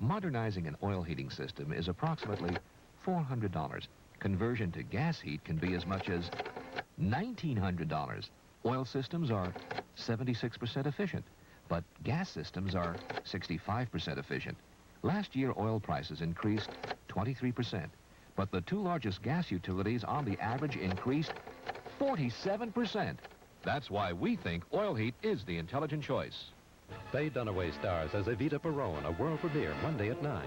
Modernizing an oil heating system is approximately $400. Conversion to gas heat can be as much as $1,900. Oil systems are 76% efficient, but gas systems are 65% efficient. Last year, oil prices increased 23%, but the two largest gas utilities on the average increased 47%. That's why we think oil heat is the intelligent choice. Faye Dunaway stars as Evita Peron, a world premiere, Monday at 9.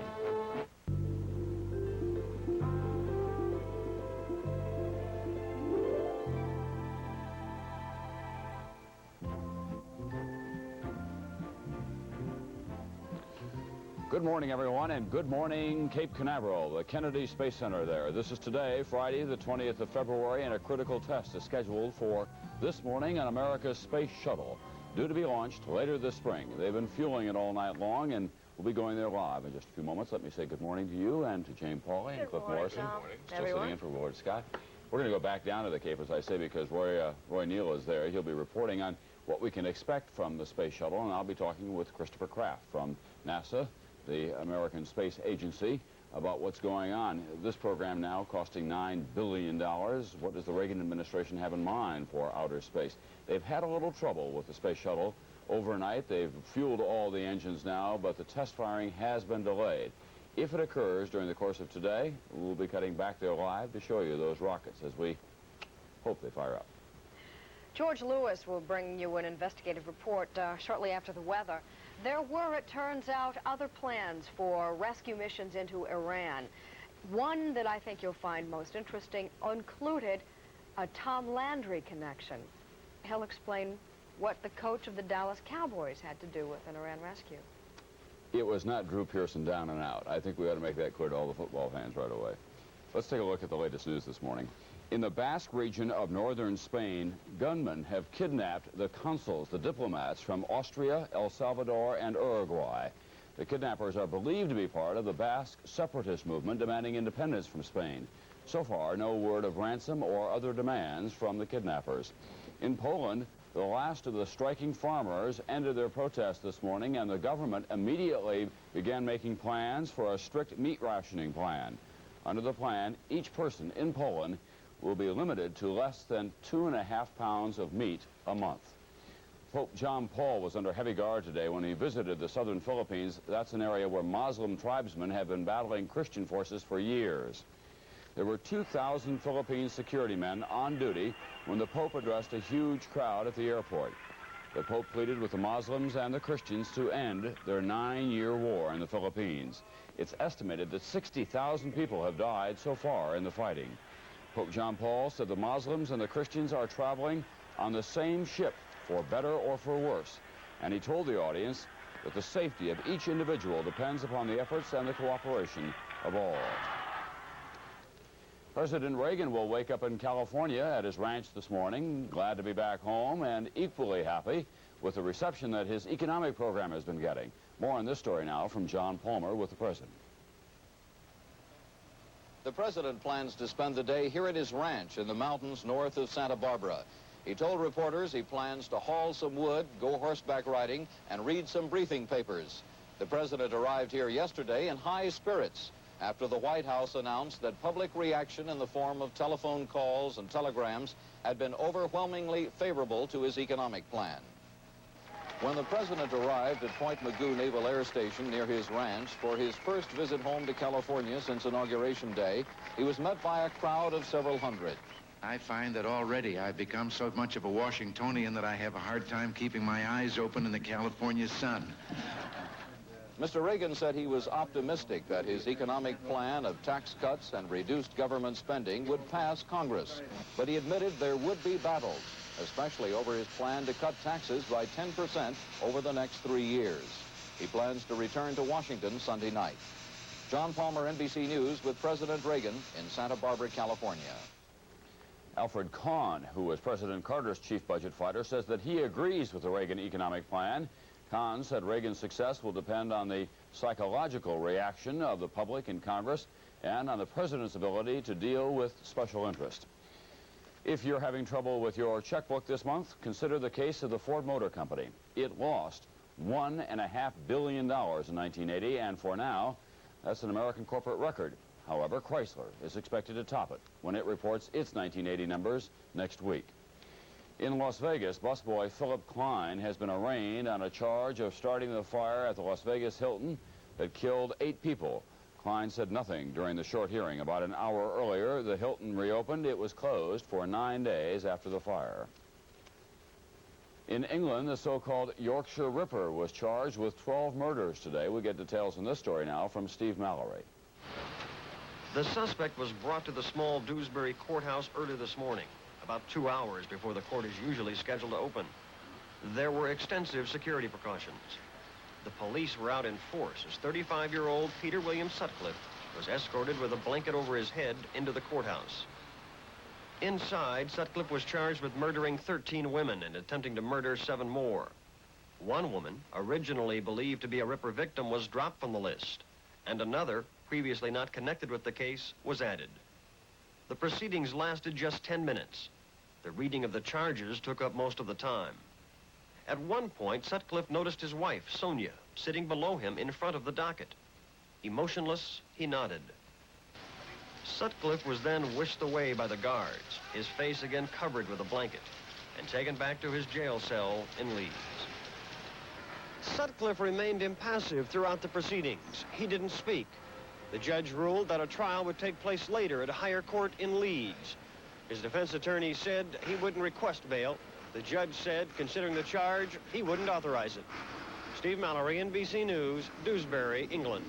Good morning, everyone, and good morning, Cape Canaveral, the Kennedy Space Center there. This is today, Friday, the 20th of February, and a critical test is scheduled for this morning on America's Space Shuttle, due to be launched later this spring. They've been fueling it all night long, and we'll be going there live in just a few moments. Let me say good morning to you and to Jane Pauley and Cliff Morrison. Still sitting in for Willard Scott. We're going to go back down to the Cape, as I say, because Roy Neal is there. He'll be reporting on what we can expect from the Space Shuttle, and I'll be talking with Christopher Kraft from NASA, the American Space Agency, about what's going on. This program now costing $9 billion. What does the Reagan administration have in mind for outer space? They've had a little trouble with the Space Shuttle overnight. They've fueled all the engines now, but the test firing has been delayed. If it occurs during the course of today, we'll be cutting back there live to show you those rockets as we hope they fire up. George Lewis will bring you an investigative report shortly after the weather. There were, it turns out, other plans for rescue missions into Iran. One that I think you'll find most interesting included a Tom Landry connection. He'll explain what the coach of the Dallas Cowboys had to do with an Iran rescue. It was not Drew Pearson down and out. I think we ought to make that clear to all the football fans right away. Let's take a look at the latest news this morning. In the Basque region of northern Spain, gunmen have kidnapped the consuls, the diplomats from Austria, El Salvador, and Uruguay. The kidnappers are believed to be part of the Basque separatist movement demanding independence from Spain. So far, no word of ransom or other demands from the kidnappers. In Poland, the last of the striking farmers ended their protest this morning, and the government immediately began making plans for a strict meat rationing plan. Under the plan, each person in Poland will be limited to less than 2.5 pounds of meat a month. Pope John Paul was under heavy guard today when he visited the southern Philippines. That's an area where Muslim tribesmen have been battling Christian forces for years. There were 2,000 Philippine security men on duty when the Pope addressed a huge crowd at the airport. The Pope pleaded with the Muslims and the Christians to end their 9-year war in the Philippines. It's estimated that 60,000 people have died so far in the fighting. Pope John Paul said the Muslims and the Christians are traveling on the same ship, for better or for worse, and he told the audience that the safety of each individual depends upon the efforts and the cooperation of all. President Reagan will wake up in California at his ranch this morning, glad to be back home and equally happy with the reception that his economic program has been getting. More on this story now from John Palmer with the President. The President plans to spend the day here at his ranch in the mountains north of Santa Barbara. He told reporters he plans to haul some wood, go horseback riding, and read some briefing papers. The President arrived here yesterday in high spirits after the White House announced that public reaction in the form of telephone calls and telegrams had been overwhelmingly favorable to his economic plan. When the President arrived at Point Mugu Naval Air Station near his ranch for his first visit home to California since Inauguration Day, he was met by a crowd of several hundred. I find that already I've become so much of a Washingtonian that I have a hard time keeping my eyes open in the California sun. Mr. Reagan said he was optimistic that his economic plan of tax cuts and reduced government spending would pass Congress, but he admitted there would be battles, especially over his plan to cut taxes by 10% over the next 3 years. He plans to return to Washington Sunday night. John Palmer, NBC News, with President Reagan in Santa Barbara, California. Alfred Kahn, who was President Carter's chief budget fighter, says that he agrees with the Reagan economic plan. Kahn said Reagan's success will depend on the psychological reaction of the public in Congress and on the President's ability to deal with special interest. If you're having trouble with your checkbook this month, consider the case of the Ford Motor Company. It lost $1.5 billion in 1980, and for now, that's an American corporate record. However, Chrysler is expected to top it when it reports its 1980 numbers next week. In Las Vegas, busboy Philip Klein has been arraigned on a charge of starting the fire at the Las Vegas Hilton that killed 8 people. Klein said nothing during the short hearing. About an hour earlier, the Hilton reopened. It was closed for 9 days after the fire. In England, the so-called Yorkshire Ripper was charged with 12 murders today. We get details on this story now from Steve Mallory. The suspect was brought to the small Dewsbury courthouse early this morning, about 2 hours before the court is usually scheduled to open. There were extensive security precautions. The police were out in force as 35-year-old Peter William Sutcliffe was escorted with a blanket over his head into the courthouse. Inside, Sutcliffe was charged with murdering 13 women and attempting to murder 7 more. One woman, originally believed to be a Ripper victim, was dropped from the list, and another, previously not connected with the case, was added. The proceedings lasted just 10 minutes. The reading of the charges took up most of the time. At one point, Sutcliffe noticed his wife, Sonia, sitting below him in front of the docket. Emotionless, he nodded. Sutcliffe was then whisked away by the guards, his face again covered with a blanket, and taken back to his jail cell in Leeds. Sutcliffe remained impassive throughout the proceedings. He didn't speak. The judge ruled that a trial would take place later at a higher court in Leeds. His defense attorney said he wouldn't request bail. The judge said, considering the charge, he wouldn't authorize it. Steve Mallory, NBC News, Dewsbury, England.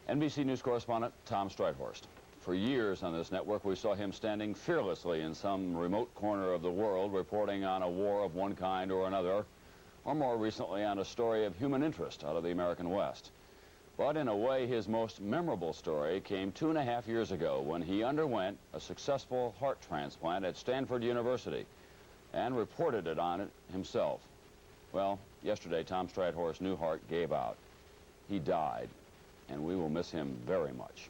NBC News correspondent Tom Streithorst. For years on this network, we saw him standing fearlessly in some remote corner of the world, reporting on a war of one kind or another, or more recently on a story of human interest out of the American West. But in a way, his most memorable story came 2.5 years ago when he underwent a successful heart transplant at Stanford University and reported it on it himself. Well, yesterday, Tom Streithorst's new heart gave out. He died, and we will miss him very much.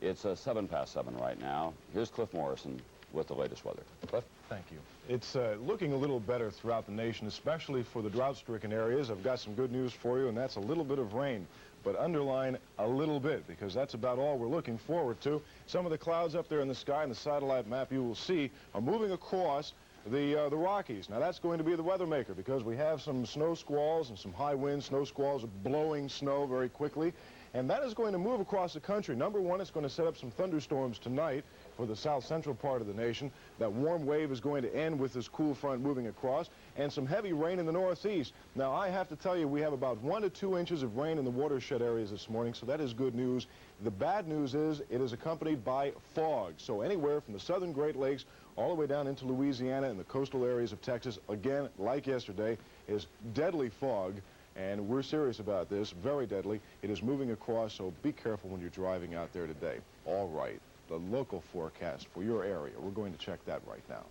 It's 7 past 7 right now. Here's Cliff Morrison with the latest weather. Cliff? Thank you. It's looking a little better throughout the nation, especially for the drought-stricken areas. I've got some good news for you, and that's a little bit of rain. But underline a little bit, because that's about all we're looking forward to. Some of the clouds up there in the sky in the satellite map you will see are moving across the Rockies. Now that's going to be the weather maker, because we have some snow squalls and some high winds. Snow squalls are blowing snow very quickly, and that is going to move across the country. Number one, it's going to set up some thunderstorms tonight for the south-central part of the nation. That warm wave is going to end with this cool front moving across, and some heavy rain in the northeast. Now, I have to tell you, we have about 1 to 2 inches of rain in the watershed areas this morning, so that is good news. The bad news is it is accompanied by fog. So anywhere from the southern Great Lakes all the way down into Louisiana and the coastal areas of Texas, again, like yesterday, is deadly fog. And we're serious about this, very deadly. It is moving across, so be careful when you're driving out there today. All right, the local forecast for your area. We're going to check that right now.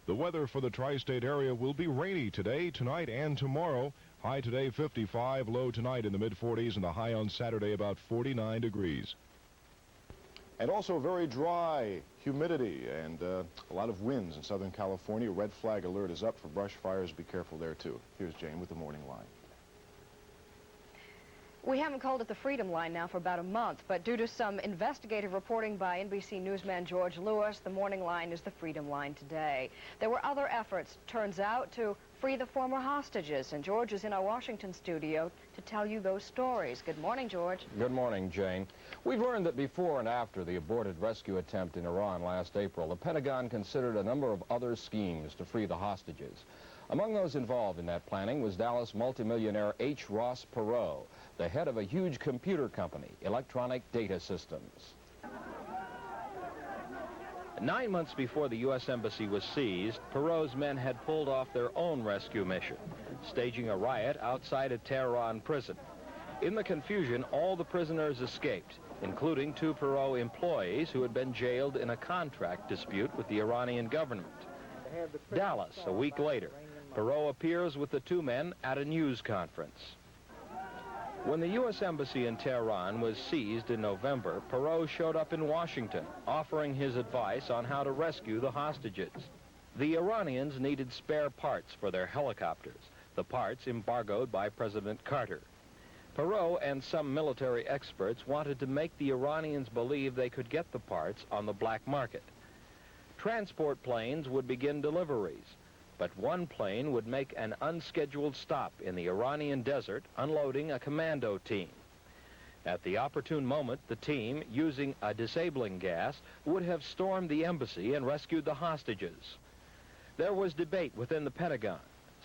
The weather for the tri-state area will be rainy today, tonight, and tomorrow. High today 55, low tonight in the mid-40s, and the high on Saturday about 49 degrees. And also very dry, humidity, and a lot of winds in Southern California. Red flag alert is up for brush fires. Be careful there, too. Here's Jane with the morning line. We haven't called it the Freedom Line now for about a month, but due to some investigative reporting by NBC newsman George Lewis, the morning line is the Freedom Line today. There were other efforts, turns out, to free the former hostages, and George is in our Washington studio to tell you those stories. Good morning, George. Good morning, Jane. We've learned that before and after the aborted rescue attempt in Iran last April, the Pentagon considered a number of other schemes to free the hostages. Among those involved in that planning was Dallas multimillionaire H. Ross Perot, the head of a huge computer company, Electronic Data Systems. 9 months before the U.S. Embassy was seized, Perot's men had pulled off their own rescue mission, staging a riot outside a Tehran prison. In the confusion, all the prisoners escaped, including 2 Perot employees who had been jailed in a contract dispute with the Iranian government. Dallas, a week later, Perot appears with the 2 men at a news conference. When the U.S. Embassy in Tehran was seized in November, Perot showed up in Washington, offering his advice on how to rescue the hostages. The Iranians needed spare parts for their helicopters, the parts embargoed by President Carter. Perot and some military experts wanted to make the Iranians believe they could get the parts on the black market. Transport planes would begin deliveries, but one plane would make an unscheduled stop in the Iranian desert, unloading a commando team. At the opportune moment, the team, using a disabling gas, would have stormed the embassy and rescued the hostages. There was debate within the Pentagon.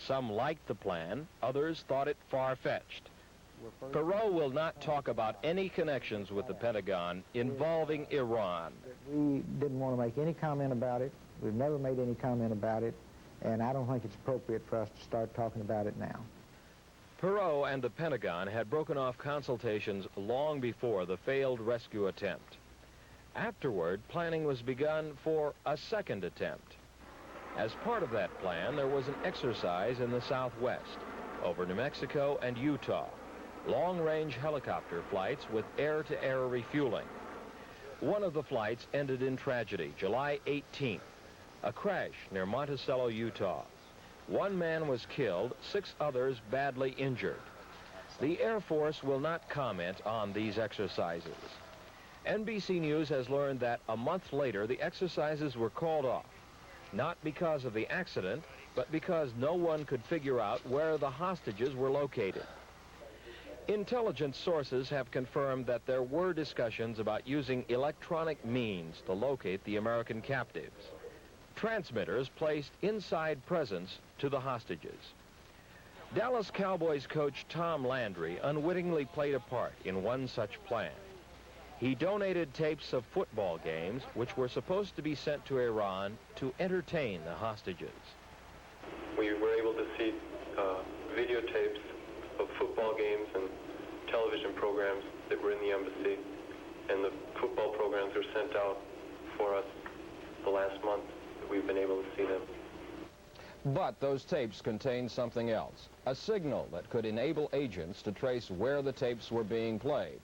Some liked the plan, others thought it far-fetched. Perot will not talk about any connections with the Pentagon involving Iran. We didn't want to make any comment about it. We've never made any comment about it, and I don't think it's appropriate for us to start talking about it now. Perot and the Pentagon had broken off consultations long before the failed rescue attempt. Afterward, planning was begun for a second attempt. As part of that plan, there was an exercise in the Southwest, over New Mexico and Utah. Long-range helicopter flights with air-to-air refueling. One of the flights ended in tragedy, July 18th, a crash near Monticello, Utah. One man was killed, 6 others badly injured. The Air Force will not comment on these exercises. NBC News has learned that a month later, the exercises were called off, not because of the accident, but because no one could figure out where the hostages were located. Intelligence sources have confirmed that there were discussions about using electronic means to locate the American captives. Transmitters placed inside presents to the hostages. Dallas Cowboys coach Tom Landry unwittingly played a part in one such plan. He donated tapes of football games which were supposed to be sent to Iran to entertain the hostages. We were able to see videotapes of football games and television programs that were in the embassy, and the football programs were sent out for us the last month that we've been able to see them. But those tapes contained something else, a signal that could enable agents to trace where the tapes were being played.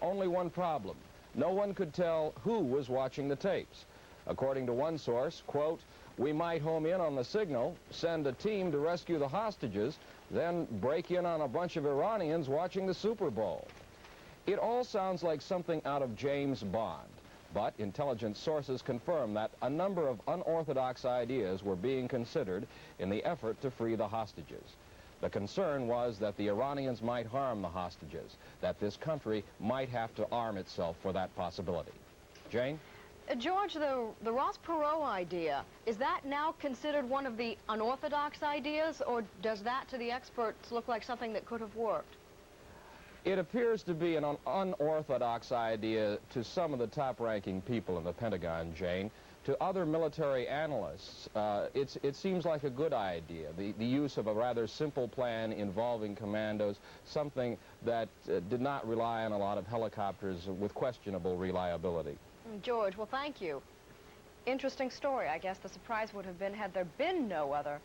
Only one problem: no one could tell who was watching the tapes. According to one source, quote, "We might home in on the signal, send a team to rescue the hostages, then break in on a bunch of Iranians watching the Super Bowl." It all sounds like something out of James Bond, but intelligence sources confirm that a number of unorthodox ideas were being considered in the effort to free the hostages. The concern was that the Iranians might harm the hostages, that this country might have to arm itself for that possibility. Jane? George, the Ross Perot idea, is that now considered one of the unorthodox ideas, or does that, to the experts, look like something that could have worked? It appears to be an unorthodox idea to some of the top-ranking people in the Pentagon, Jane. To other military analysts, it seems like a good idea, the use of a rather simple plan involving commandos, something that did not rely on a lot of helicopters with questionable reliability. George, well, thank you. Interesting story. I guess the surprise would have been had there been no other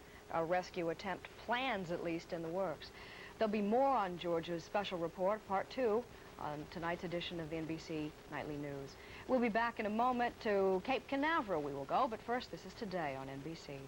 rescue attempt, plans at least, in the works. There'll be more on George's special report, Part 2, on tonight's edition of the NBC Nightly News. We'll be back in a moment. To Cape Canaveral we will go, but first, this is Today on NBC.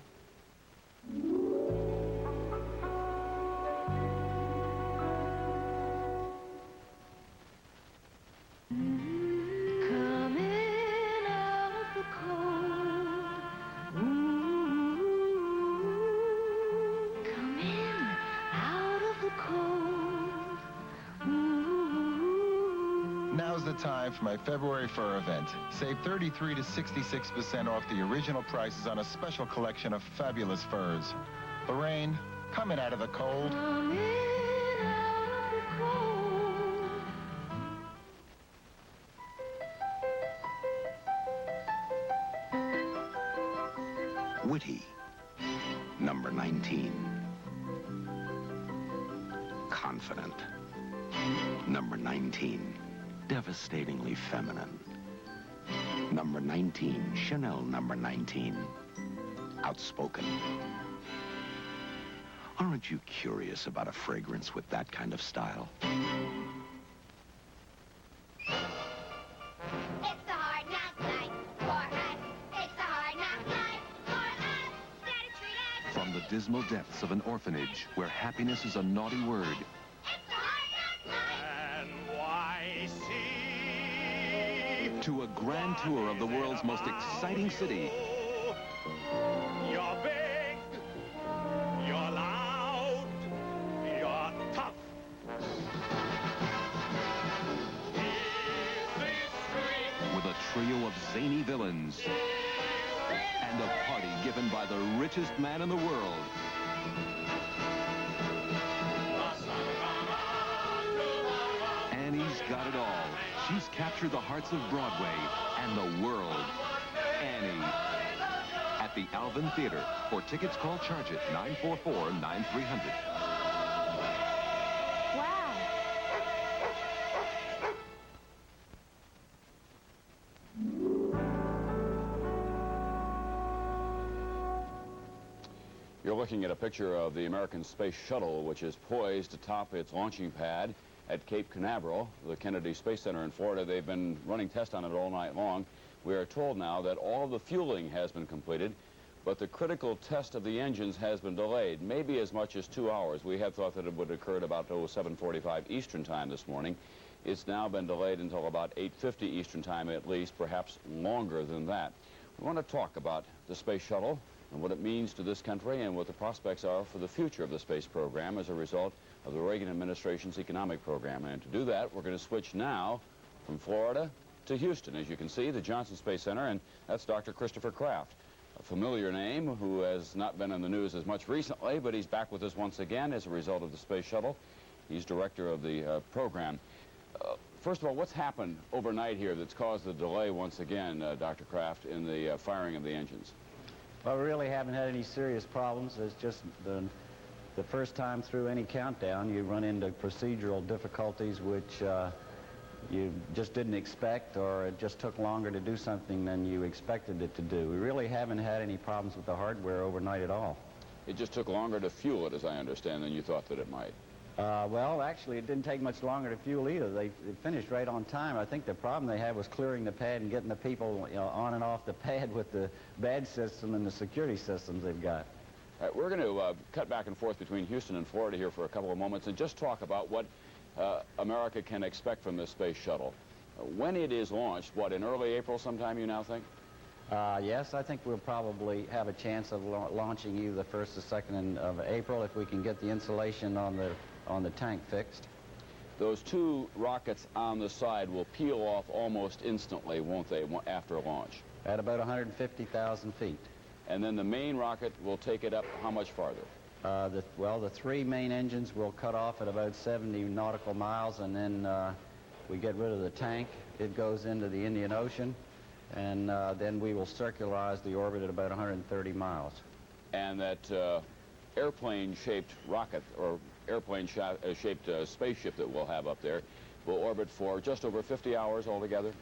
Now's the time for my February fur event. Save 33 to 66% off the original prices on a special collection of fabulous furs. Lorraine, coming out of the cold. Witty, number 19. Confident, number 19. Devastatingly feminine, number 19. Chanel, number 19. Outspoken. Aren't you curious about a fragrance with that kind of style? dismal depths of an orphanage where happiness is a naughty word. To a grand tour of the world's most exciting city. You're big, you're loud, you're tough. With a trio of zany villains and a party given by the richest man in the world. Annie's got it all. She's captured the hearts of Broadway and the world. Annie. At the Alvin Theater. For tickets, call Charge It 944-9300. You're looking at a picture of the American Space Shuttle, which is poised atop its launching pad at Cape Canaveral, the Kennedy Space Center in Florida. They've been running tests on it all night long. We are told now that all the fueling has been completed, but the critical test of the engines has been delayed, maybe as much as 2 hours. We had thought that it would occur at about 7:45 Eastern time this morning. It's now been delayed until about 8:50 Eastern time at least, perhaps longer than that. We want to talk about the Space Shuttle and what it means to this country and what the prospects are for the future of the space program as a result of the Reagan administration's economic program. And to do that, we're going to switch now from Florida to Houston. As you can see, the Johnson Space Center, and that's Dr. Christopher Kraft, a familiar name who has not been in the news as much recently, but he's back with us once again as a result of the Space Shuttle. He's director of the program. First of all, what's happened overnight here that's caused the delay once again, Dr. Kraft, in the firing of the engines? Well, we really haven't had any serious problems. It's just the first time through any countdown, you run into procedural difficulties which you just didn't expect, or it just took longer to do something than you expected it to do. We really haven't had any problems with the hardware overnight at all. It just took longer to fuel it, as I understand, than you thought that it might. Well, actually, it didn't take much longer to fuel either. They finished right on time. I think the problem they had was clearing the pad and getting the people, on and off the pad with the badge system and the security systems they've got. All right, we're going to cut back and forth between Houston and Florida here for a couple of moments and just talk about what America can expect from this space shuttle. When it is launched, what, in early April sometime, you now think? Yes, I think we'll probably have a chance of launching either the 1st or 2nd of April if we can get the insulation on the tank fixed. Those two rockets on the side will peel off almost instantly, won't they, after launch? At about 150,000 feet. And then the main rocket will take it up how much farther? The three main engines will cut off at about 70 nautical miles, and then we get rid of the tank. It goes into the Indian Ocean, and then we will circularize the orbit at about 130 miles. And that airplane-shaped rocket, or airplane-shaped spaceship that we'll have up there, will orbit for just over 50 hours altogether?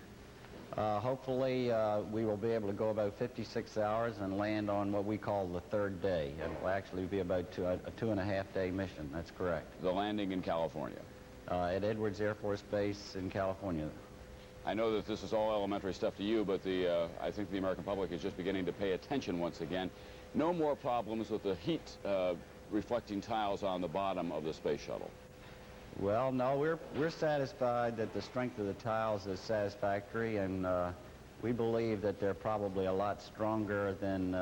Hopefully, we will be able to go about 56 hours and land on what we call the 3rd day. It will actually be about a 2.5-day mission. That's correct. The landing in California? At Edwards Air Force Base in California. I know that this is all elementary stuff to you, but I think the American public is just beginning to pay attention once again. No more problems with the heat reflecting tiles on the bottom of the space shuttle. Well, no, we're satisfied that the strength of the tiles is satisfactory, and we believe that they're probably a lot stronger than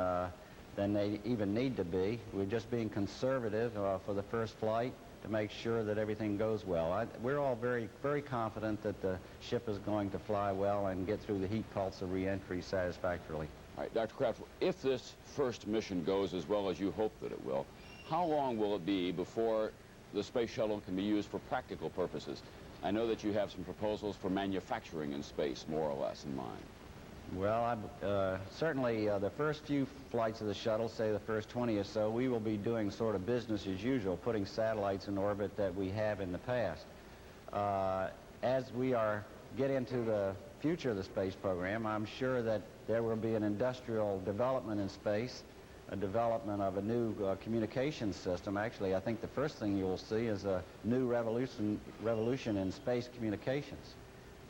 they even need to be. We're just being conservative for the first flight to make sure that everything goes well. We're all very, very confident that the ship is going to fly well and get through the heat pulse of re-entry satisfactorily. All right, Dr. Kraft, if this first mission goes as well as you hope that it will, how long will it be before the space shuttle can be used for practical purposes? I know that you have some proposals for manufacturing in space, more or less, in mind. Well, certainly the first few flights of the shuttle, say the first 20 or so, we will be doing sort of business as usual, putting satellites in orbit that we have in the past. As we get into the future of the space program, I'm sure that there will be an industrial development in space, a development of a new communications system. Actually, I think the first thing you will see is a new revolution in space communications.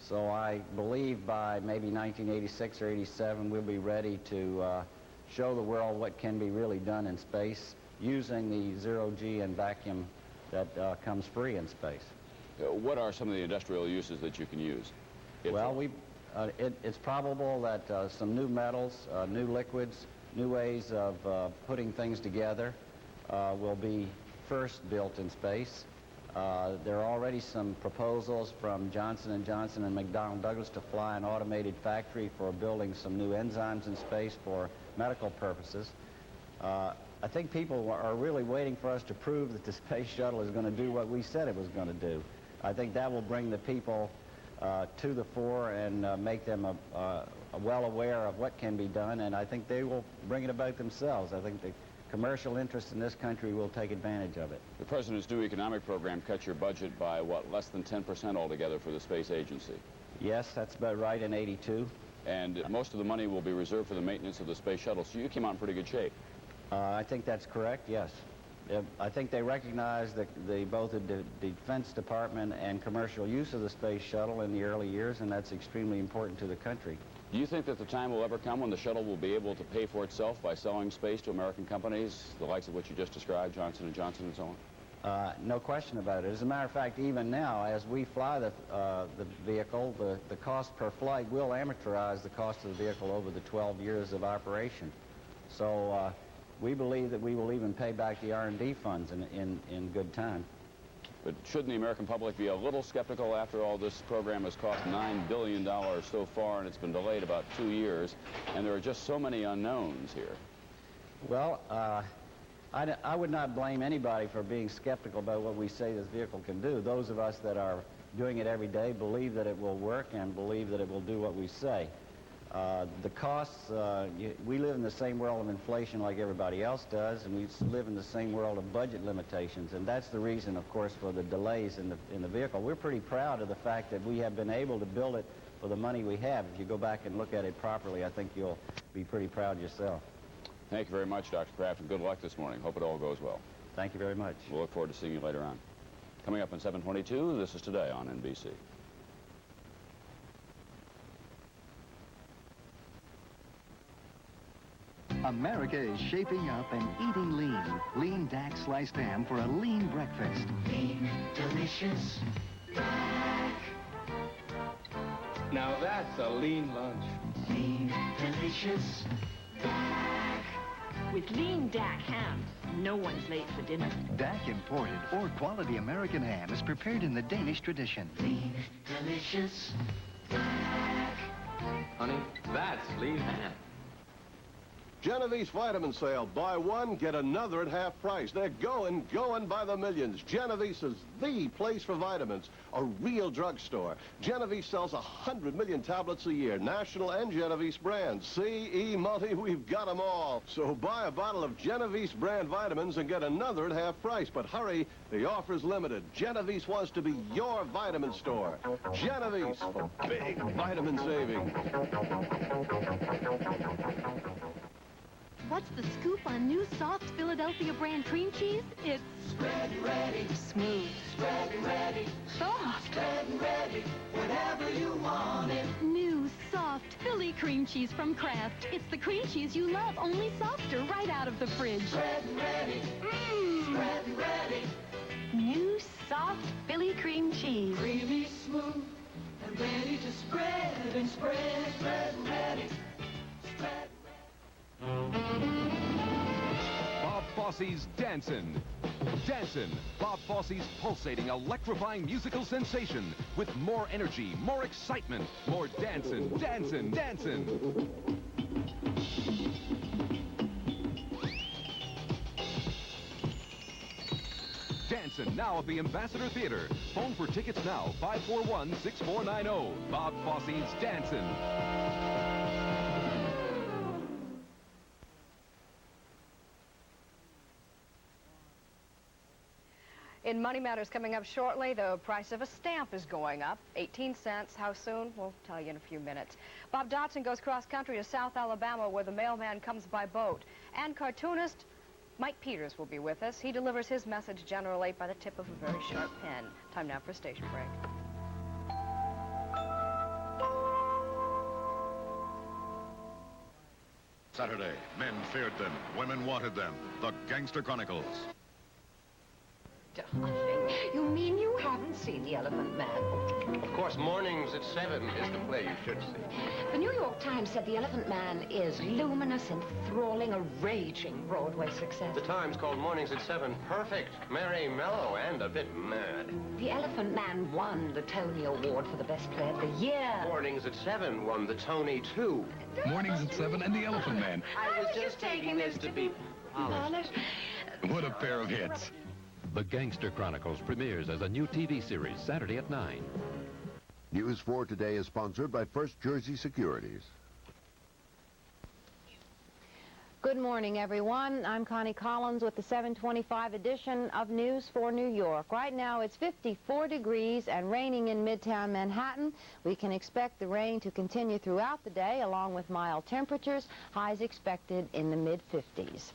So I believe by maybe 1986 or 87, we'll be ready to show the world what can be really done in space using the zero-G and vacuum that comes free in space. What are some of the industrial uses that you can use? Well, it's probable that some new metals, new liquids, new ways of putting things together will be first built in space. There are already some proposals from Johnson & Johnson and McDonnell Douglas to fly an automated factory for building some new enzymes in space for medical purposes. I think people are really waiting for us to prove that the space shuttle is going to do what we said it was going to do. I think that will bring the people to the fore and make them well aware of what can be done, and I think they will bring it about themselves. I think the commercial interest in this country will take advantage of it. The President's new economic program cut your budget by, what, less than 10% altogether for the space agency? Yes, that's about right in '82. And most of the money will be reserved for the maintenance of the space shuttle, so you came out in pretty good shape. I think that's correct, yes. I think they recognize that both the Defense Department and commercial use of the space shuttle in the early years, and that's extremely important to the country. Do you think that the time will ever come when the shuttle will be able to pay for itself by selling space to American companies, the likes of what you just described, Johnson & Johnson and so on? No question about it. As a matter of fact, even now, as we fly the vehicle, the cost per flight will amortize the cost of the vehicle over the 12 years of operation. So we believe that we will even pay back the R&D funds in good time. But shouldn't the American public be a little skeptical? After all, this program has cost $9 billion so far, and it's been delayed about 2 years, and there are just so many unknowns here. Well, I would not blame anybody for being skeptical about what we say this vehicle can do. Those of us that are doing it every day believe that it will work and believe that it will do what we say. The costs, we live in the same world of inflation like everybody else does, and we live in the same world of budget limitations, and that's the reason, of course, for the delays in the vehicle. We're pretty proud of the fact that we have been able to build it for the money we have. If you go back and look at it properly, I think you'll be pretty proud yourself. Thank you very much, Dr. Kraft, and good luck this morning. Hope it all goes well. Thank you very much. We'll look forward to seeing you later on. Coming up in 7:22, this is Today on NBC. America is shaping up and eating lean. Lean Dak sliced ham for a lean breakfast. Lean, delicious, Dak. Now that's a lean lunch. Lean, delicious, Dak. With lean Dak ham, no one's late for dinner. Dak imported or quality American ham is prepared in the Danish tradition. Lean, delicious, Dak. Honey, that's lean ham. Genovese vitamin sale. Buy one, get another at half price. They're going by the millions. Genovese is the place for vitamins, a real drugstore. Genovese sells 100 million tablets a year, national and Genovese brands. C.E. Multi, we've got them all. So buy a bottle of Genovese brand vitamins and get another at half price. But hurry, the offer's limited. Genovese wants to be your vitamin store. Genovese for big vitamin savings. What's the scoop on new soft Philadelphia brand cream cheese? It's spread ready, smooth, spread ready, soft, spread ready, whenever you want it. New soft Philly cream cheese from Kraft. It's the cream cheese you love, only softer, right out of the fridge. Spread ready, spread ready. New soft Philly cream cheese. Creamy, smooth, and ready to spread and spread. Spread ready, spread. Bob Fosse's Dancin'. Dancin', Bob Fosse's pulsating, electrifying musical sensation with more energy, more excitement, more dancin', dancin', dancin'. Dancin' now at the Ambassador Theater. Phone for tickets now, 541-6490. Bob Fosse's Dancin'. In Money Matters coming up shortly, the price of a stamp is going up. 18 cents. How soon? We'll tell you in a few minutes. Bob Dotson goes cross-country to South Alabama, where the mailman comes by boat. And cartoonist Mike Peters will be with us. He delivers his message generally by the tip of a very sharp pen. Time now for a station break. Saturday, men feared them, women wanted them. The Gangster Chronicles. Darling, you mean you haven't seen The Elephant Man? Of course, Mornings at 7 is the play you should see. The New York Times said The Elephant Man is luminous, enthralling, a raging Broadway success. The Times called Mornings at 7 perfect, merry, mellow, and a bit mad. The Elephant Man won the Tony Award for the best play of the year. Mornings at 7 won the Tony, too. Mornings at 7 and The Elephant Man. I was just taking this to be polished. What a pair of hits. The Gangster Chronicles premieres as a new TV series Saturday at 9. News 4 Today is sponsored by First Jersey Securities. Good morning, everyone. I'm Connie Collins with the 725 edition of News for New York. Right now, it's 54 degrees and raining in Midtown Manhattan. We can expect the rain to continue throughout the day, along with mild temperatures, highs expected in the mid-50s.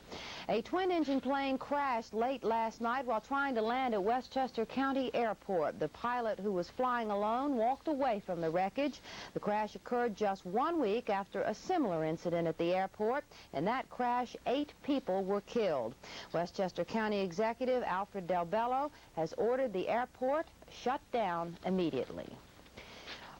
A twin-engine plane crashed late last night while trying to land at Westchester County Airport. The pilot, who was flying alone, walked away from the wreckage. The crash occurred just 1 week after a similar incident at the airport. In that crash, 8 people were killed. Westchester County Executive Alfred Del Bello has ordered the airport shut down immediately.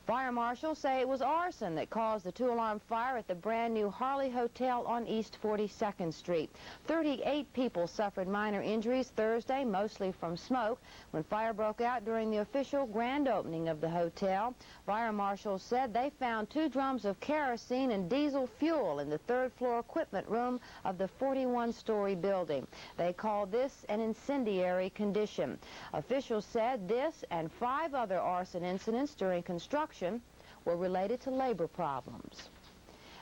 Fire marshals say it was arson that caused the 2-alarm fire at the brand-new Harley Hotel on East 42nd Street. 38 people suffered minor injuries Thursday, mostly from smoke, when fire broke out during the official grand opening of the hotel. Fire marshals said they found 2 drums of kerosene and diesel fuel in the 3rd-floor equipment room of the 41-story building. They called this an incendiary condition. Officials said this and 5 other arson incidents during construction were related to labor problems.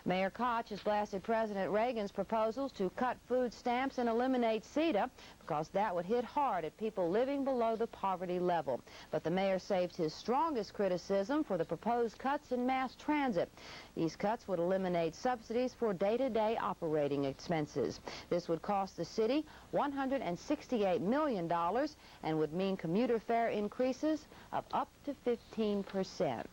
Mayor Koch has blasted President Reagan's proposals to cut food stamps and eliminate CETA because that would hit hard at people living below the poverty level. But the mayor saved his strongest criticism for the proposed cuts in mass transit. These cuts would eliminate subsidies for day-to-day operating expenses. This would cost the city $168 million and would mean commuter fare increases of up to 15%.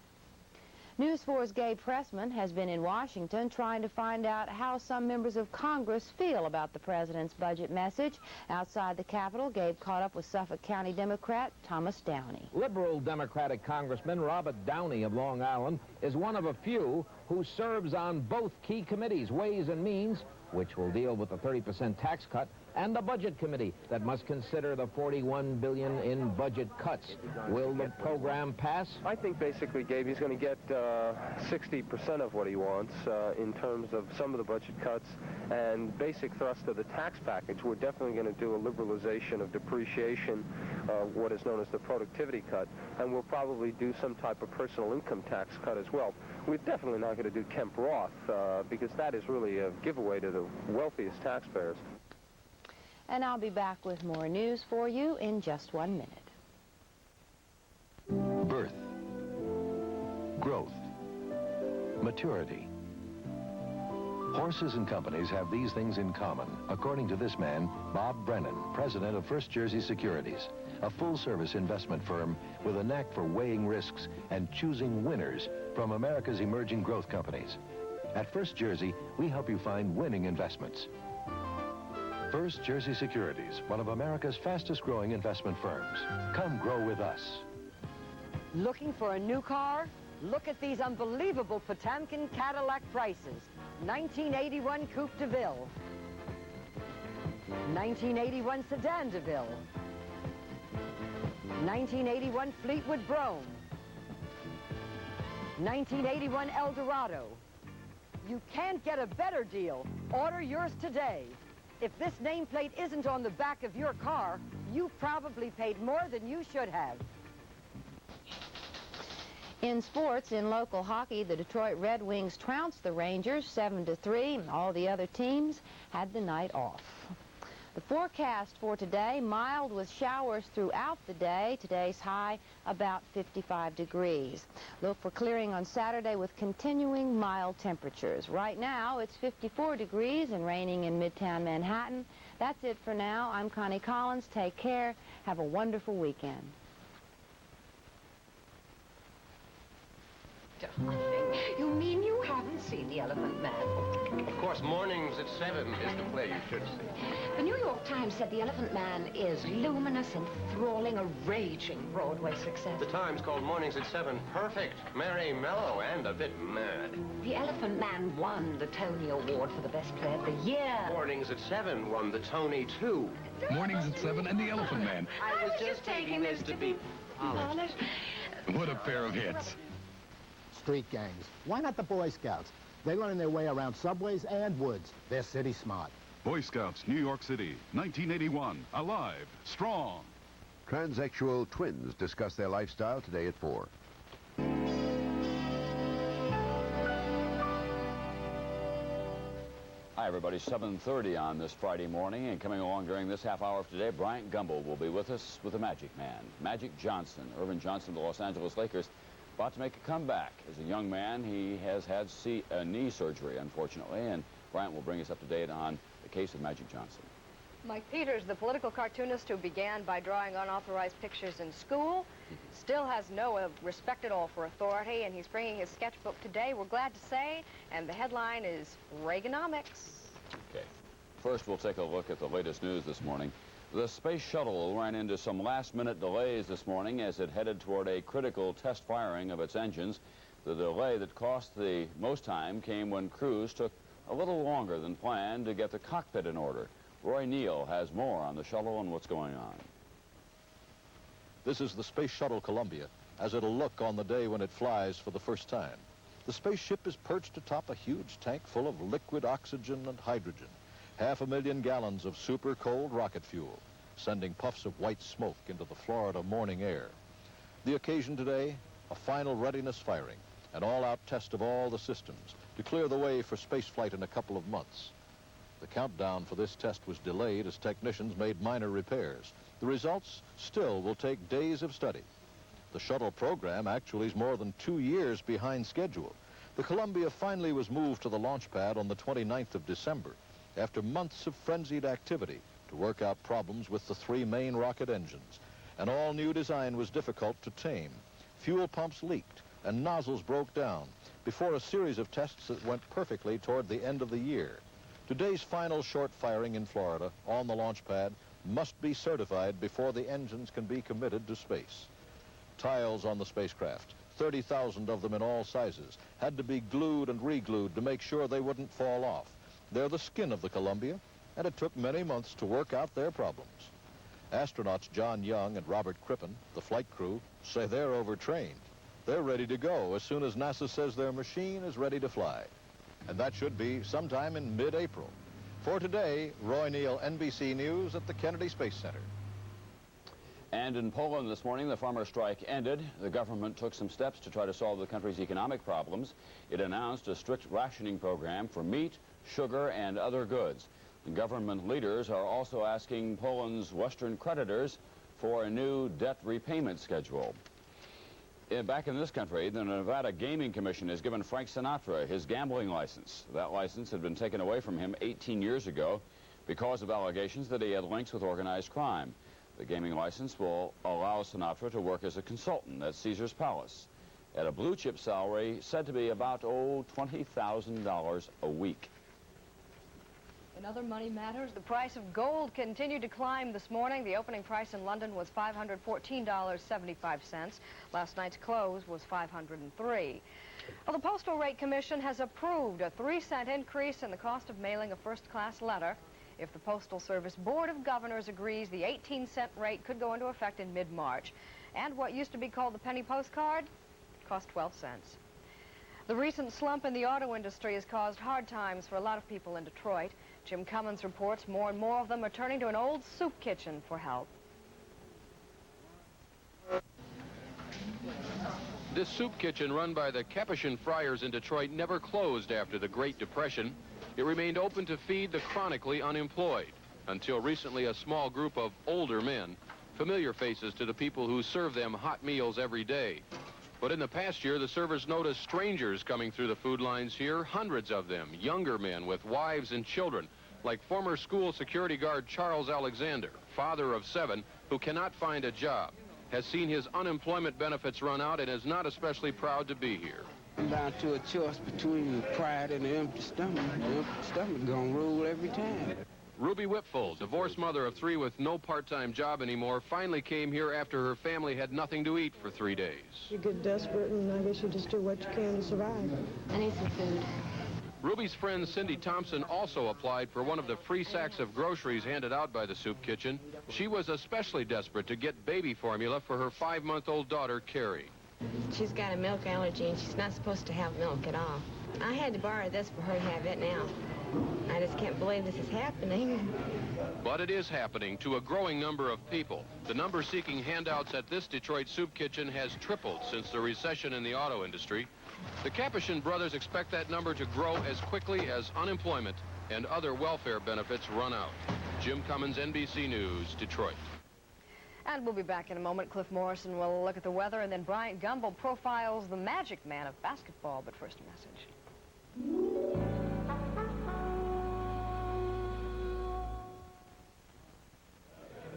News 4's Gabe Pressman has been in Washington trying to find out how some members of Congress feel about the president's budget message. Outside the Capitol, Gabe caught up with Suffolk County Democrat Thomas Downey. Liberal Democratic Congressman Robert Downey of Long Island is one of a few who serves on both key committees, Ways and Means, which will deal with the 30% tax cut, and the Budget Committee that must consider the $41 billion in budget cuts. Will the program pass? I think basically, Gabe, he's going to get 60% of what he wants in terms of some of the budget cuts and basic thrust of the tax package. We're definitely going to do a liberalization of depreciation, what is known as the productivity cut, and we'll probably do some type of personal income tax cut as well. We're definitely not going to do Kemp Roth because that is really a giveaway to the wealthiest taxpayers. And I'll be back with more news for you in just 1 minute. Birth, growth, maturity. Horses and companies have these things in common, according to this man, Bob Brennan, president of First Jersey Securities, a full-service investment firm with a knack for weighing risks and choosing winners from America's emerging growth companies. At First Jersey, we help you find winning investments. First Jersey Securities, one of America's fastest-growing investment firms. Come grow with us. Looking for a new car? Look at these unbelievable Potemkin Cadillac prices. 1981 Coupe de Ville. 1981 Sedan de Ville. 1981 Fleetwood Brougham. 1981 Eldorado. You can't get a better deal. Order yours today. If this nameplate isn't on the back of your car, you've probably paid more than you should have. In sports, in local hockey, the Detroit Red Wings trounced the Rangers 7-3. All the other teams had the night off. The forecast for today, mild with showers throughout the day. Today's high about 55 degrees. Look for clearing on Saturday with continuing mild temperatures. Right now, it's 54 degrees and raining in Midtown Manhattan. That's it for now. I'm Connie Collins. Take care. Have a wonderful weekend. Darling, you mean you haven't seen The Elephant Man? Of course, mornings at 7 is the play you should see. The New York Times said The Elephant Man is luminous, enthralling, a raging Broadway success. The Times called Mornings at 7 perfect, merry, mellow, and a bit mad. The Elephant Man won the Tony Award for the best play of the year. Mornings at 7 won the Tony, too. Mornings at 7 and The Elephant Man. I was just taking this to be polished. What a pair of hits. Street gangs. Why not the Boy Scouts? They learn their way around subways and woods. They're city smart. Boy Scouts, New York City, 1981. Alive, strong. Transsexual twins discuss their lifestyle today at 4. Hi, everybody. 7:30 on this Friday morning, and coming along during this half hour of today, Bryant Gumbel will be with us with the Magic Man. Magic Johnson, Irvin Johnson of the Los Angeles Lakers, about to make a comeback. As a young man, he has had knee surgery, unfortunately, and Bryant will bring us up to date on the case of Magic Johnson. Mike Peters, the political cartoonist who began by drawing unauthorized pictures in school, still has no respect at all for authority, and he's bringing his sketchbook today, we're glad to say, and the headline is Reaganomics. Okay. First, we'll take a look at the latest news this morning. The Space Shuttle ran into some last-minute delays this morning as it headed toward a critical test firing of its engines. The delay that cost the most time came when crews took a little longer than planned to get the cockpit in order. Roy Neal has more on the shuttle and what's going on. This is the Space Shuttle Columbia, as it'll look on the day when it flies for the first time. The spaceship is perched atop a huge tank full of liquid oxygen and hydrogen, 500,000 gallons of super cold rocket fuel, sending puffs of white smoke into the Florida morning air. The occasion today, a final readiness firing, an all-out test of all the systems to clear the way for spaceflight in a couple of months. The countdown for this test was delayed as technicians made minor repairs. The results still will take days of study. The shuttle program actually is more than 2 years behind schedule. The Columbia finally was moved to the launch pad on the 29th of December after months of frenzied activity to work out problems with the 3 main rocket engines. An all-new design was difficult to tame. Fuel pumps leaked and nozzles broke down before a series of tests that went perfectly toward the end of the year. Today's final short firing in Florida on the launch pad must be certified before the engines can be committed to space. Tiles on the spacecraft, 30,000 of them in all sizes, had to be glued and re-glued to make sure they wouldn't fall off. They're the skin of the Columbia, and it took many months to work out their problems. Astronauts John Young and Robert Crippen, the flight crew, say they're overtrained. They're ready to go as soon as NASA says their machine is ready to fly. And that should be sometime in mid-April. For today, Roy Neal, NBC News at the Kennedy Space Center. And in Poland this morning, the farmer strike ended. The government took some steps to try to solve the country's economic problems. It announced a strict rationing program for meat, sugar, and other goods. The government leaders are also asking Poland's Western creditors for a new debt repayment schedule. Back in this country, the Nevada Gaming Commission has given Frank Sinatra his gambling license. That license had been taken away from him 18 years ago because of allegations that he had links with organized crime. The gaming license will allow Sinatra to work as a consultant at Caesar's Palace at a blue-chip salary said to be about, $20,000 a week. In other money matters, the price of gold continued to climb this morning. The opening price in London was $514.75. Last night's close was $503. Well, the Postal Rate Commission has approved a 3-cent increase in the cost of mailing a first-class letter. If the Postal Service Board of Governors agrees, the 18-cent rate could go into effect in mid-March. And what used to be called the penny postcard cost 12 cents. The recent slump in the auto industry has caused hard times for a lot of people in Detroit. Jim Cummins reports more and more of them are turning to an old soup kitchen for help. This soup kitchen run by the Capuchin Friars in Detroit never closed after the Great Depression. It remained open to feed the chronically unemployed. Until recently, a small group of older men, familiar faces to the people who serve them hot meals every day. But in the past year, the servers noticed strangers coming through the food lines here, hundreds of them, younger men with wives and children, like former school security guard Charles Alexander, father of 7, who cannot find a job, has seen his unemployment benefits run out and is not especially proud to be here. Down to a choice between pride and an empty stomach. The empty stomach gonna rule every time. Ruby Whipfull, divorced mother of 3 with no part-time job anymore, finally came here after her family had nothing to eat for 3 days. You get desperate, and I guess you just do what you can to survive. I need some food. Ruby's friend Cindy Thompson also applied for one of the free sacks of groceries handed out by the soup kitchen. She was especially desperate to get baby formula for her 5-month-old daughter, Carrie. She's got a milk allergy, and she's not supposed to have milk at all. I had to borrow this for her to have it now. I just can't believe this is happening. But it is happening to a growing number of people. The number seeking handouts at this Detroit soup kitchen has tripled since the recession in the auto industry. The Capuchin brothers expect that number to grow as quickly as unemployment and other welfare benefits run out. Jim Cummins, NBC News, Detroit. And we'll be back in a moment. Cliff Morrison will look at the weather, and then Bryant Gumbel profiles the magic man of basketball. But first, a message.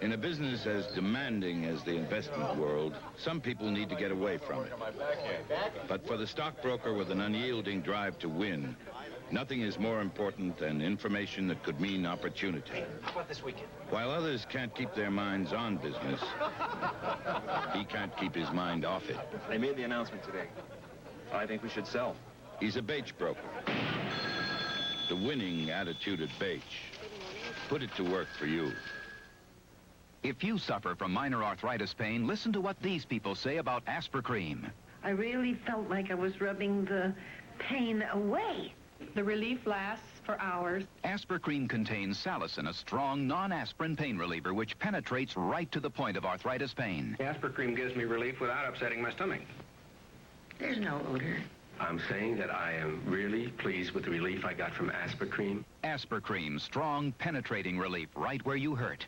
In a business as demanding as the investment world, some people need to get away from it. But for the stockbroker with an unyielding drive to win, nothing is more important than information that could mean opportunity. How about this weekend? While others can't keep their minds on business, he can't keep his mind off it. They made the announcement today. I think we should sell. He's a Bache broker. The winning attitude at Bache. Put it to work for you. If you suffer from minor arthritis pain, listen to what these people say about Aspercreme. I really felt like I was rubbing the pain away. The relief lasts for hours. Aspercreme contains salicin, a strong non-aspirin pain reliever which penetrates right to the point of arthritis pain. Aspercreme gives me relief without upsetting my stomach. There's no odor. I'm saying that I am really pleased with the relief I got from Aspercreme. Aspercreme, strong, penetrating relief right where you hurt.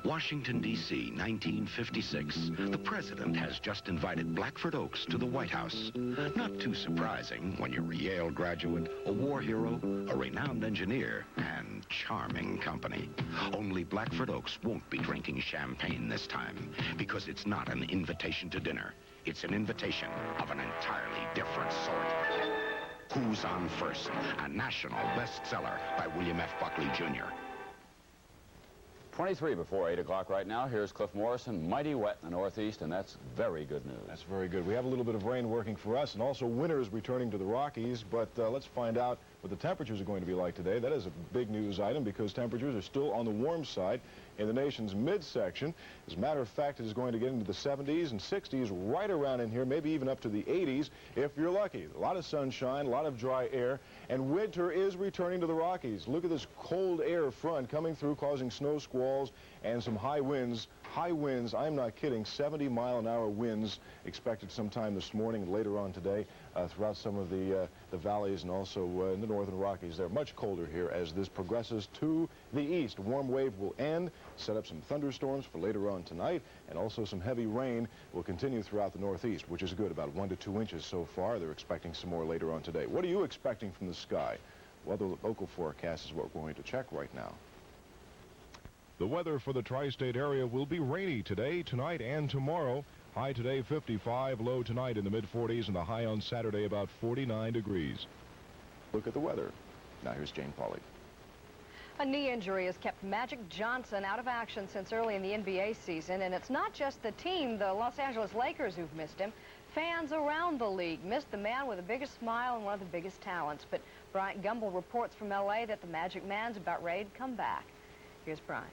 Washington, D.C., 1956. The president has just invited Blackford Oaks to the White House. Not too surprising when you're a Yale graduate, a war hero, a renowned engineer, and charming company. Only Blackford Oaks won't be drinking champagne this time, because it's not an invitation to dinner. It's an invitation of an entirely different sort. Who's on First? A national bestseller by William F. Buckley, Jr. 23 before 8 o'clock right now. Here's Cliff Morrison. Mighty wet in the Northeast, and that's very good news. That's very good. We have a little bit of rain working for us, and also winters returning to the Rockies. But let's find out what the temperatures are going to be like today. That is a big news item because temperatures are still on the warm side in the nation's midsection. As a matter of fact, it is going to get into the 70s and 60s right around in here, maybe even up to the 80s if you're lucky. A lot of sunshine, a lot of dry air, and winter is returning to the Rockies. Look at this cold air front coming through, causing snow squalls and some high winds. High winds, I'm not kidding, 70-mile-an-hour winds expected sometime this morning and later on today throughout some of the valleys and also in the northern Rockies. They're much colder here as this progresses to the east. Warm wave will end, set up some thunderstorms for later on tonight, and also some heavy rain will continue throughout the Northeast, which is good, about 1 to 2 inches so far. They're expecting some more later on today. What are you expecting from the sky? Well, the local forecast is what we're going to check right now. The weather for the tri-state area will be rainy today, tonight, and tomorrow. High today, 55, low tonight in the mid-40s, and the high on Saturday about 49 degrees. Look at the weather. Now here's Jane Pauley. A knee injury has kept Magic Johnson out of action since early in the NBA season, and it's not just the team, the Los Angeles Lakers, who've missed him. Fans around the league missed the man with the biggest smile and one of the biggest talents. But Bryant Gumbel reports from L.A. that the Magic Man's about ready to come back. Here's Bryant.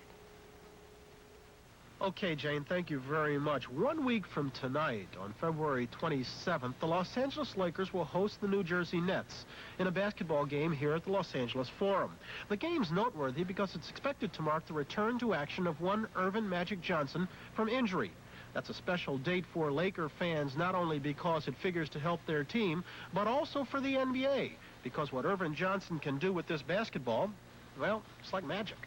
Okay, Jane, thank you very much. 1 week from tonight, on February 27th, the Los Angeles Lakers will host the New Jersey Nets in a basketball game here at the Los Angeles Forum. The game's noteworthy because it's expected to mark the return to action of one Earvin Magic Johnson from injury. That's a special date for Laker fans, not only because it figures to help their team, but also for the NBA, because what Earvin Johnson can do with this basketball, well, it's like magic.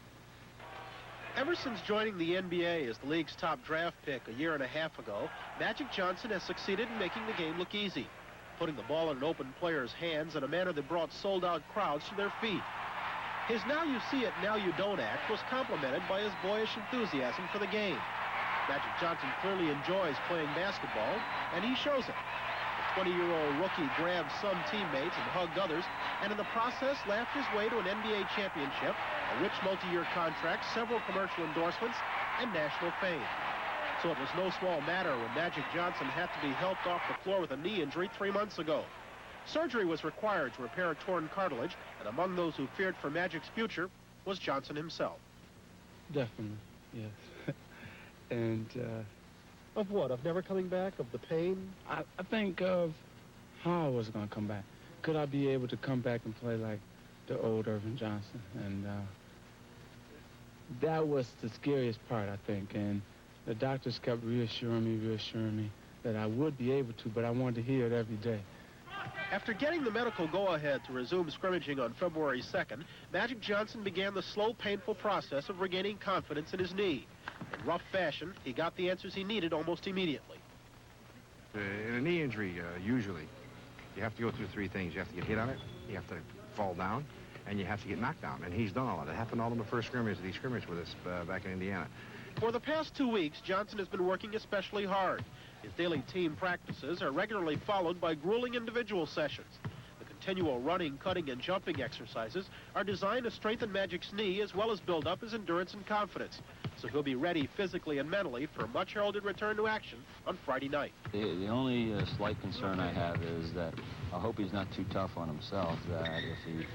Ever since joining the NBA as the league's top draft pick a year and a half ago, Magic Johnson has succeeded in making the game look easy, putting the ball in an open player's hands in a manner that brought sold-out crowds to their feet. His now you see it, now you don't act was complemented by his boyish enthusiasm for the game. Magic Johnson clearly enjoys playing basketball, and he shows it. 20-year-old rookie grabbed some teammates and hugged others, and in the process laughed his way to an NBA championship, a rich multi-year contract, several commercial endorsements, and national fame. So it was no small matter when Magic Johnson had to be helped off the floor with a knee injury 3 months ago. Surgery was required to repair a torn cartilage, and among those who feared for Magic's future was Johnson himself. Definitely, yes. And, Of what? Of never coming back? Of the pain? I think of how I was going to come back. Could I be able to come back and play like the old Irvin Johnson? And that was the scariest part, I think. And the doctors kept reassuring me that I would be able to, but I wanted to hear it every day. After getting the medical go-ahead to resume scrimmaging on February 2nd, Magic Johnson began the slow, painful process of regaining confidence in his knee. In rough fashion, he got the answers he needed almost immediately. In a knee injury, usually, you have to go through three things. You have to get hit on it, you have to fall down, and you have to get knocked down. And he's done all of it. It happened all in the first scrimmage that he scrimmaged with us back in Indiana. For the past 2 weeks, Johnson has been working especially hard. His daily team practices are regularly followed by grueling individual sessions. The continual running, cutting, and jumping exercises are designed to strengthen Magic's knee as well as build up his endurance and confidence. So he'll be ready physically and mentally for a much-heralded return to action on Friday night. The only slight concern I have is that I hope he's not too tough on himself, that if he,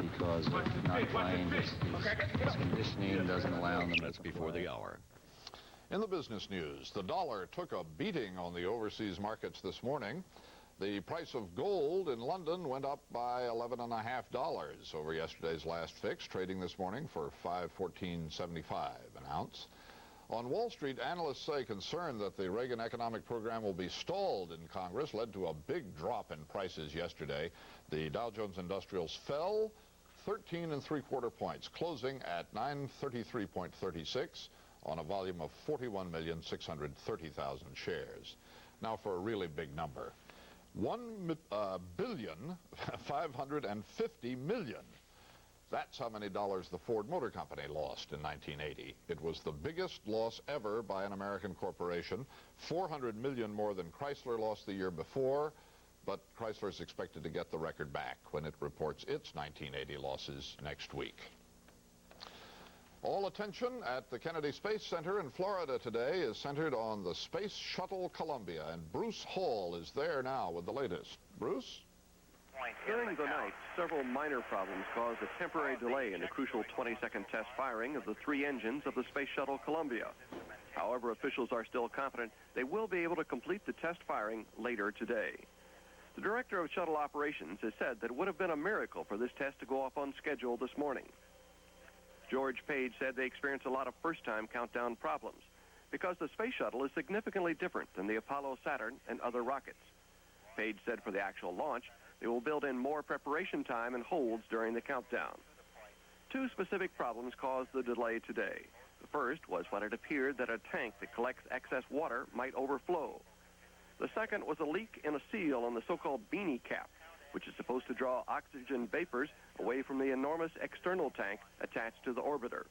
because of not playing, his conditioning doesn't allow him to That's before the hour. In the business news, the dollar took a beating on the overseas markets this morning. The price of gold in London went up by $11.50 over yesterday's last fix, trading this morning for $514.75 an ounce. On Wall Street, analysts say concern that the Reagan economic program will be stalled in Congress led to a big drop in prices yesterday. The Dow Jones Industrials fell 13 3/4 points, closing at 933.36 on a volume of 41,630,000 shares. Now for a really big number. $1,550,000,000. That's how many dollars the Ford Motor Company lost in 1980. It was the biggest loss ever by an American corporation. $400 million more than Chrysler lost the year before, but Chrysler is expected to get the record back when it reports its 1980 losses next week. All attention at the Kennedy Space Center in Florida today is centered on the Space Shuttle Columbia, and Bruce Hall is there now with the latest. Bruce? During the night, several minor problems caused a temporary delay in the crucial 20-second test firing of the 3 engines of the Space Shuttle Columbia. However, officials are still confident they will be able to complete the test firing later today. The director of shuttle operations has said that it would have been a miracle for this test to go off on schedule this morning. George Page said they experienced a lot of first-time countdown problems because the space shuttle is significantly different than the Apollo, Saturn, and other rockets. Page said for the actual launch, they will build in more preparation time and holds during the countdown. 2 specific problems caused the delay today. The first was when it appeared that a tank that collects excess water might overflow. The second was a leak in a seal on the so-called beanie cap, which is supposed to draw oxygen vapors away from the enormous external tank attached to the orbiter.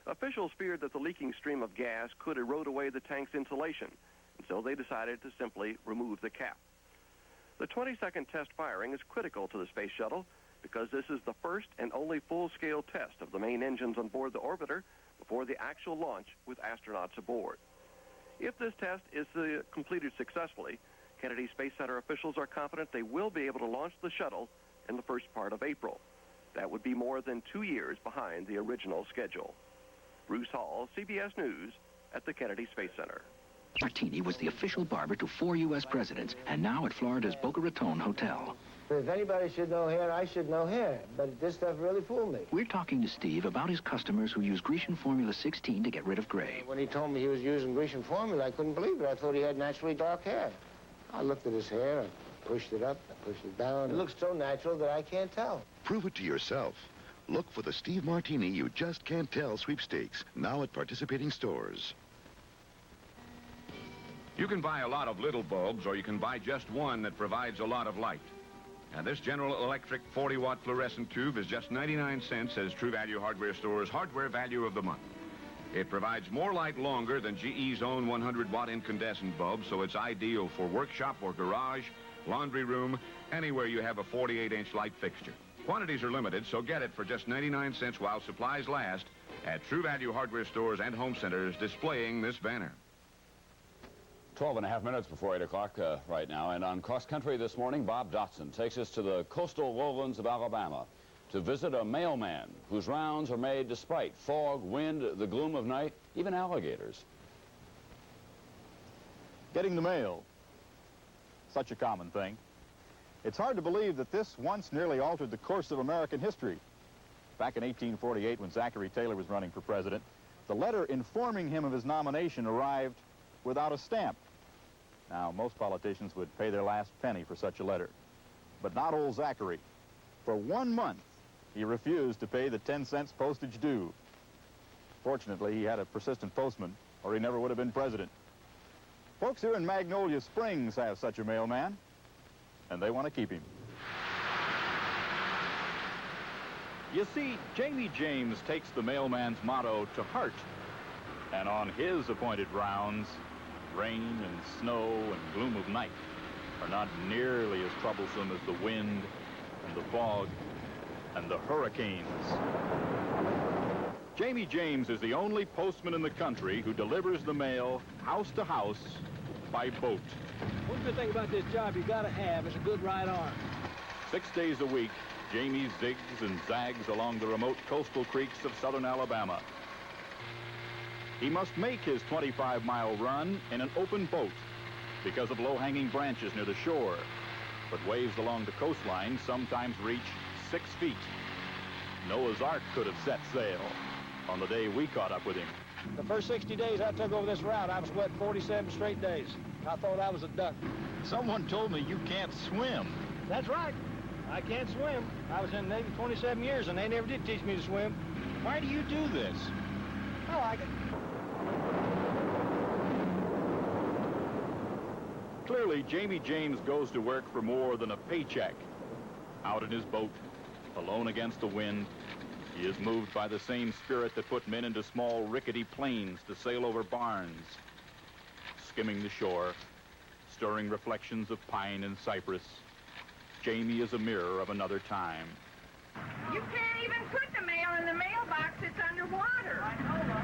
Officials feared that the leaking stream of gas could erode away the tank's insulation, and so they decided to simply remove the cap. The 20-second test firing is critical to the space shuttle because this is the first and only full-scale test of the main engines on board the orbiter before the actual launch with astronauts aboard. If this test is completed successfully, Kennedy Space Center officials are confident they will be able to launch the shuttle in the first part of April. That would be more than 2 years behind the original schedule. Bruce Hall, CBS News, at the Kennedy Space Center. Martini was the official barber to 4 U.S. presidents, and now at Florida's Boca Raton Hotel. If anybody should know hair, I should know hair. But this stuff really fooled me. We're talking to Steve about his customers who use Grecian Formula 16 to get rid of gray. When he told me he was using Grecian Formula, I couldn't believe it. I thought he had naturally dark hair. I looked at his hair, I pushed it up, I pushed it down. It looks so natural that I can't tell. Prove it to yourself. Look for the Steve Martini You Just Can't Tell sweepstakes, now at participating stores. You can buy a lot of little bulbs, or you can buy just one that provides a lot of light. And this General Electric 40-watt fluorescent tube is just 99 cents as True Value Hardware Store's Hardware Value of the Month. It provides more light longer than GE's own 100-watt incandescent bulb, so it's ideal for workshop or garage, laundry room, anywhere you have a 48-inch light fixture. Quantities are limited, so get it for just 99 cents while supplies last at True Value hardware stores and home centers displaying this banner. 12.5 minutes before 8 o'clock right now, and on Cross Country this morning, Bob Dotson takes us to the coastal lowlands of Alabama to visit a mailman whose rounds are made despite fog, wind, the gloom of night, even alligators. Getting the mail, such a common thing. It's hard to believe that this once nearly altered the course of American history. Back in 1848, when Zachary Taylor was running for president, the letter informing him of his nomination arrived without a stamp. Now, most politicians would pay their last penny for such a letter, but not old Zachary. For 1 month, he refused to pay the 10 cents postage due. Fortunately, he had a persistent postman, or he never would have been president. Folks here in Magnolia Springs have such a mailman, and they want to keep him. You see, Jamie James takes the mailman's motto to heart, and on his appointed rounds, rain and snow and gloom of night are not nearly as troublesome as the wind and the fog and the hurricanes. Jamie James is the only postman in the country who delivers the mail house to house by boat. One good thing about this job you gotta have is a good right arm. 6 days a week, Jamie zigs and zags along the remote coastal creeks of southern Alabama. He must make his 25-mile run in an open boat because of low-hanging branches near the shore. But waves along the coastline sometimes reach 6 feet. Noah's Ark could have set sail on the day we caught up with him. The first 60 days I took over this route, I was wet 47 straight days. I thought I was a duck. Someone told me you can't swim. That's right. I can't swim. I was in the Navy 27 years, and they never did teach me to swim. Why do you do this? I like it. Clearly, Jamie James goes to work for more than a paycheck. Out in his boat, alone against the wind, he is moved by the same spirit that put men into small, rickety planes to sail over barns. Skimming the shore, stirring reflections of pine and cypress, Jamie is a mirror of another time. You can't even put the mail in the mailbox. It's underwater.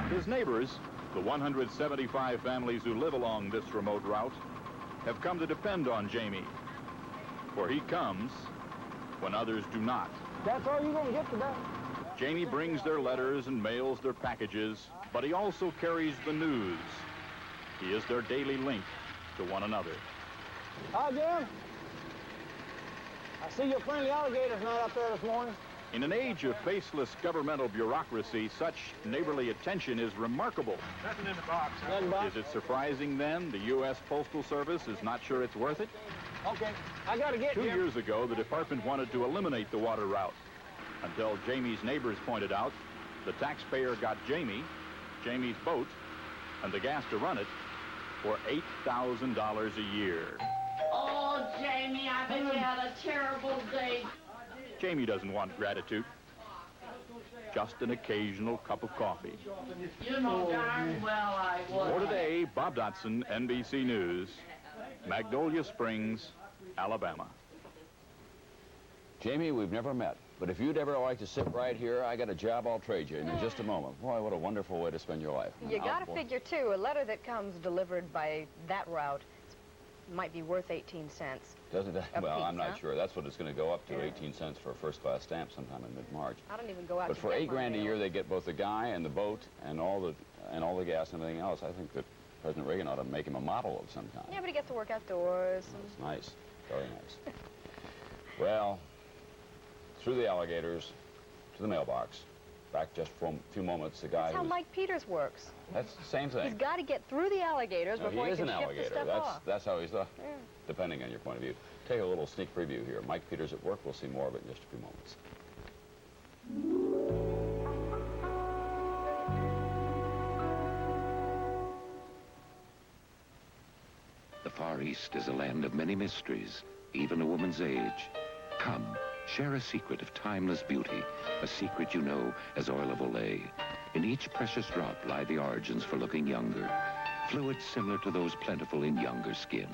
His neighbors, the 175 families who live along this remote route, have come to depend on Jamie. For he comes when others do not. That's all you're gonna get today. Jamie brings their letters and mails their packages, but he also carries the news. He is their daily link to one another. Hi, Jim. I see your friendly alligator's not up there this morning. In an age of faceless governmental bureaucracy, such neighborly attention is remarkable. Nothing in the box. Nothing in the box. Is it surprising, then, the U.S. Postal Service is not sure it's worth it? Okay, I gotta get you. 2 years ago, the department wanted to eliminate the water route, until Jamie's neighbors pointed out the taxpayer got Jamie's boat, and the gas to run it for $8,000 a year. Oh, Jamie, I bet you had a terrible day. Jamie doesn't want gratitude, just an occasional cup of coffee. You know darn well I would. For today, Bob Dotson, NBC News, Magnolia Springs, Alabama. Jamie, we've never met, but if you'd ever like to sit right here, I got a job I'll trade you in just a moment. Boy, what a wonderful way to spend your life. You got to figure, too, a letter that comes delivered by that route might be worth 18 cents. Doesn't it? Well, piece, I'm not huh? sure. That's what it's going to go up to, 18 cents for a first-class stamp sometime in mid-March. I don't even go out But to for get $8 grand a my year, mail. they get both the guy and the boat and all the gas and everything else. I think that President Reagan ought to make him a model of some kind. Yeah, but he gets to work outdoors. It's nice. Very nice. Well, through the alligators to the mailbox. Back just for a few moments, the guy That's how who's... Mike Peters works. That's the same thing. He's got to get through the alligators No, before he he is can an ship the alligator. stuff off. That's how he's Yeah. depending on your point of view. Take a little sneak preview here. Mike Peters at work. We'll see more of it in just a few moments. The Far East is a land of many mysteries, even a woman's age. Come, share a secret of timeless beauty, a secret you know as oil of Olay. In each precious drop lie the origins for looking younger. Fluids similar to those plentiful in younger skin.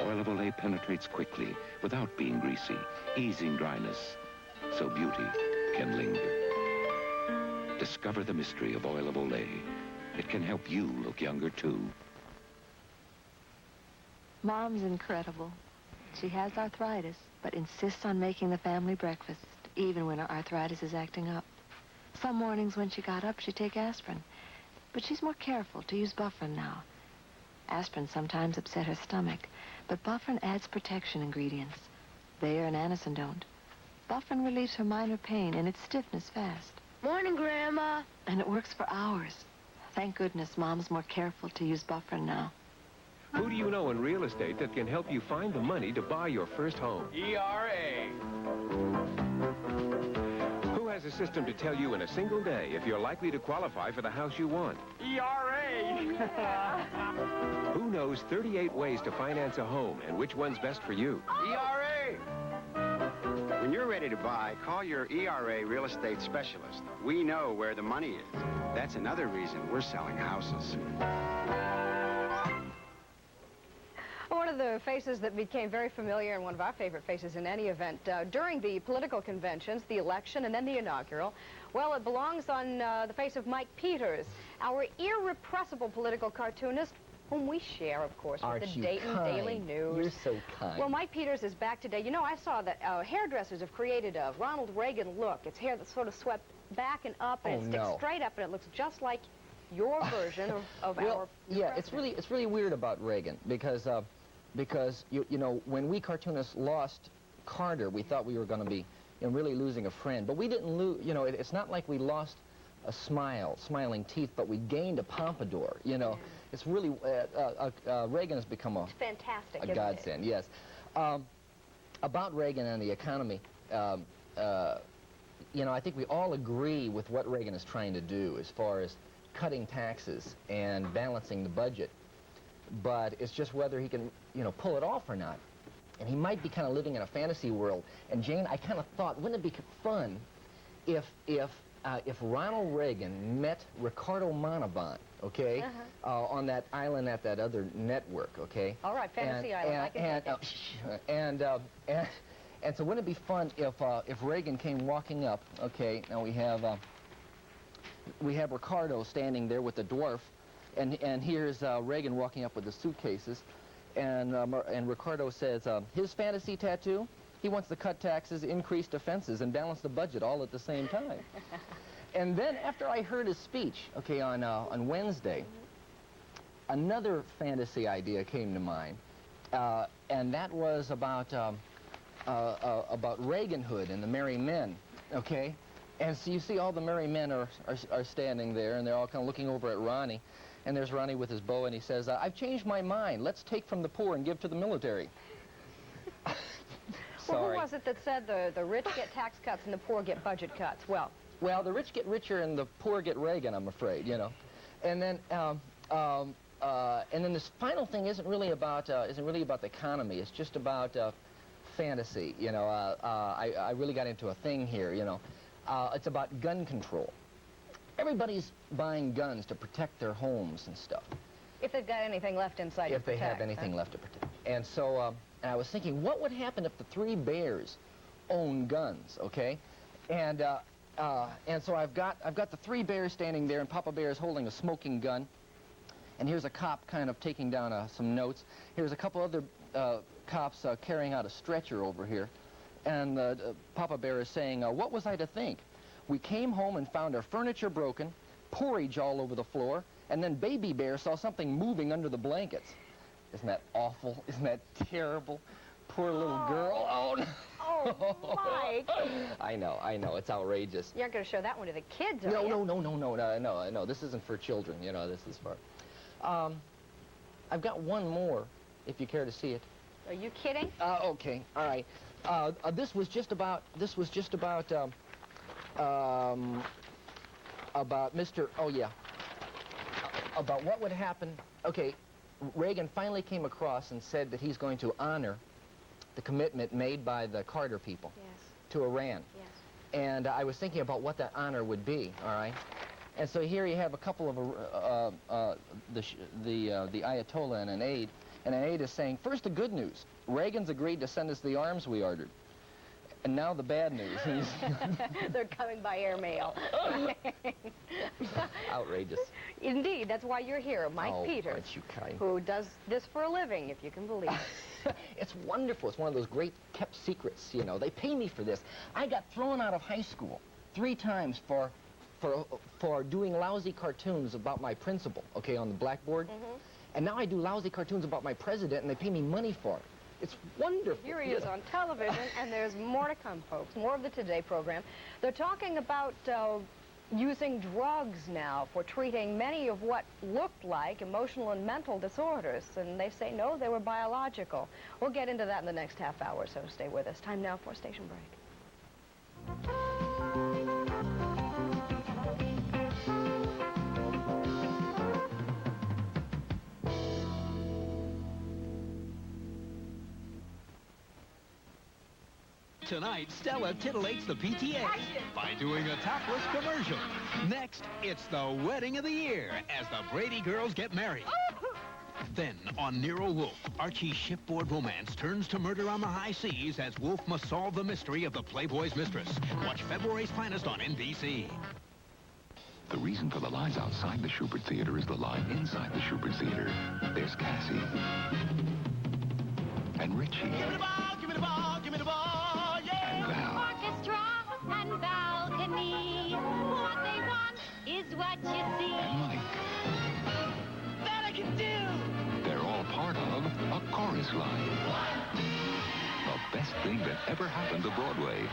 Oil of Olay penetrates quickly without being greasy, easing dryness, so beauty can linger. Discover the mystery of Oil of Olay. It can help you look younger, too. Mom's incredible. She has arthritis, but insists on making the family breakfast, even when her arthritis is acting up. Some mornings when she got up, she'd take aspirin, but she's more careful to use Bufferin now. Aspirin sometimes upset her stomach, but Bufferin adds protection ingredients. Bayer and Anacin don't. Bufferin relieves her minor pain and its stiffness fast. Morning, Grandma. And it works for hours. Thank goodness Mom's more careful to use Bufferin now. Who do you know in real estate that can help you find the money to buy your first home? ERA. Who has a system to tell you in a single day if you're likely to qualify for the house you want? ERA. Who knows 38 ways to finance a home and which one's best for you? ERA. When you're ready to buy, call your ERA real estate specialist. We know where the money is. That's another reason we're selling houses. One of the faces that became very familiar and one of our favorite faces in any event during the political conventions, the election, and then the inaugural, well, it belongs on the face of Mike Peters, our irrepressible political cartoonist, whom we share, of course, with the Dayton Daily News. You're so kind. Well, Mike Peters is back today. You know, I saw that hairdressers have created a Ronald Reagan look. It's hair that's sort of swept back and up, and it sticks straight up, and it looks just like your version of our yeah, it's really weird about Reagan because you know, when we cartoonists lost Carter, we thought we were going to be really losing a friend, but we didn't lose. You know, it's not like we lost a smiling teeth, but we gained a pompadour. You know, it's really Reagan has become a fantastic, a godsend. Yes. About Reagan and the economy, you know, I think we all agree with what Reagan is trying to do as far as cutting taxes and balancing the budget. But it's just whether he can, you know, pull it off or not. And he might be kind of living in a fantasy world. And Jane, I kind of thought, wouldn't it be fun if Ronald Reagan met Ricardo Montalban, okay, on that island at that other network, okay? All right, Fantasy Island. I can take it. And so wouldn't it be fun if Reagan came walking up, okay? Now we have Ricardo standing there with the dwarf. And here's Reagan walking up with the suitcases, and Ricardo says, his fantasy tattoo, he wants to cut taxes, increase defenses, and balance the budget all at the same time. And then after I heard his speech, okay, on Wednesday, another fantasy idea came to mind, and that was about Reaganhood and the merry men, okay? And so you see all the merry men are standing there, and they're all kind of looking over at Ronnie. And there's Ronnie with his bow, and he says, I've changed my mind. Let's take from the poor and give to the military. Well, who was it that said the rich get tax cuts and the poor get budget cuts? Well, the rich get richer and the poor get Reagan, I'm afraid, you know. And then this final thing isn't really about the economy. It's just about fantasy, you know. I really got into a thing here, you know. It's about gun control. Everybody's buying guns to protect their homes and stuff. If they've got anything left inside to protect. If they have anything left to protect. And so I was thinking, what would happen if the three bears own guns, okay? And so I've got the three bears standing there, and Papa Bear is holding a smoking gun. And here's a cop kind of taking down some notes. Here's a couple other cops carrying out a stretcher over here. And Papa Bear is saying, what was I to think? We came home and found our furniture broken, porridge all over the floor, and then Baby Bear saw something moving under the blankets. Isn't that awful? Isn't that terrible? Poor little girl. Oh, no. Oh, Mike. I know. It's outrageous. You're not going to show that one to the kids, are you? No. This isn't for children. You know, this is for... I've got one more, if you care to see it. Are you kidding? Okay. All right. This was just about Mr. Oh, yeah. About what would happen. Okay, Reagan finally came across and said that he's going to honor the commitment made by the Carter people to Iran. Yes. And I was thinking about what that honor would be, all right? And so here you have a couple of the Ayatollah and an aide is saying, first the good news. Reagan's agreed to send us the arms we ordered. And now the bad news. They're coming by airmail. Outrageous. Indeed, that's why you're here. Mike Peters, aren't you kind? who does this for a living, if you can believe it. It's wonderful. It's one of those great kept secrets, you know. They pay me for this. I got thrown out of high school 3 times for doing lousy cartoons about my principal, okay, on the blackboard. And now I do lousy cartoons about my president, and they pay me money for it. It's wonderful. Here he is on television, and there's more to come, folks. More of the Today program. They're talking about using drugs now for treating many of what looked like emotional and mental disorders. And they say, no, they were biological. We'll get into that in the next half hour, so stay with us. Time now for a station break. Tonight, Stella titillates the PTA by doing a topless commercial. Next, it's the wedding of the year as the Brady girls get married. Then, on Nero Wolf, Archie's shipboard romance turns to murder on the high seas as Wolf must solve the mystery of the Playboy's mistress. Watch February's Finest on NBC. The reason for the lines outside the Schubert Theater is the line inside the Schubert Theater. There's Cassie. And Richie. Give me the ball, give me the ball, give me the ball, yeah! And Val. Orchestra and balcony. What they want is what you see. And Mike. That I can do! They're all part of a chorus line. The best thing that ever happened to Broadway.